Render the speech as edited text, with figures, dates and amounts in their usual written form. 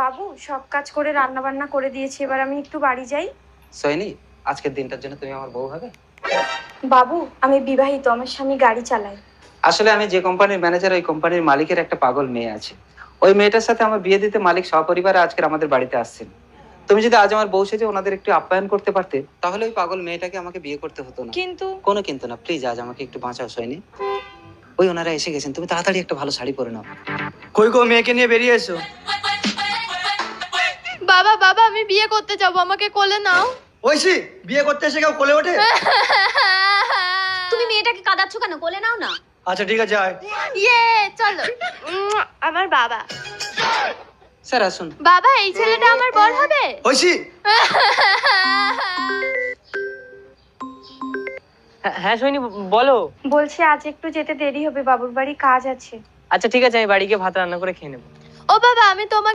বাবু সব কাজ করে রান্না বান্না করে দিয়েছি, এবার আমি একটু বাড়ি যাই। সৈনী, আজকের দিনটার জন্য তুমি আমার বউ হবে? বাবু আমি বিবাহিত, আমার স্বামী গাড়ি চালায়। আসলে আমি যে কোম্পানির ম্যানেজার, ওই কোম্পানির মালিকের একটা পাগল মেয়ে আছে। ওই মেয়েটার সাথে আমার বিয়ে দিতে মালিক সপরিবারে আজকের আমাদের বাড়িতে আসছেন। তুমি যদি আজ আমার বউ সেজে ওনাদের একটু আপ্যায়ন করতে পারতে, তাহলে ওই পাগল মেয়েটাকে আমাকে বিয়ে করতে হতো না। কিন্তু কোনো কিন্তু না, প্লিজ আজ আমাকে একটু বাঁচাও সৈনী। ওই ওনারা এসে গেছেন, তুমি তাড়াতাড়ি একটা ভালো শাড়ি পরে নাও। কই গো, মেয়েকে নিয়ে বেরিয়ে এসো। বাবা বাবা আমি বিয়ে করতে যাব, আমাকে কোলে নাও। ঐশী, বিয়ে করতে এসে কেউ কোলে ওঠে? তুমি মেয়েটাকে কাঁদাচ্ছ কেন? কোলে নাও না। আচ্ছা ঠিক আছে, আয়। ইয়ে চলো। আমার বাবা। স্যার আসুন। বাবা এই ছেলেটা আমার বর হবে? ঐশী, হ্যাঁ সৈনী, বলো। বলছি আজ একটু যেতে দেরি হবে, বাবুর বাড়ি কাজ আছে। আচ্ছা ঠিক আছে, আমি বাড়ি গিয়ে ভাত রান্না করে খেয়ে নেবো। ও বাবা আমি তোমাকে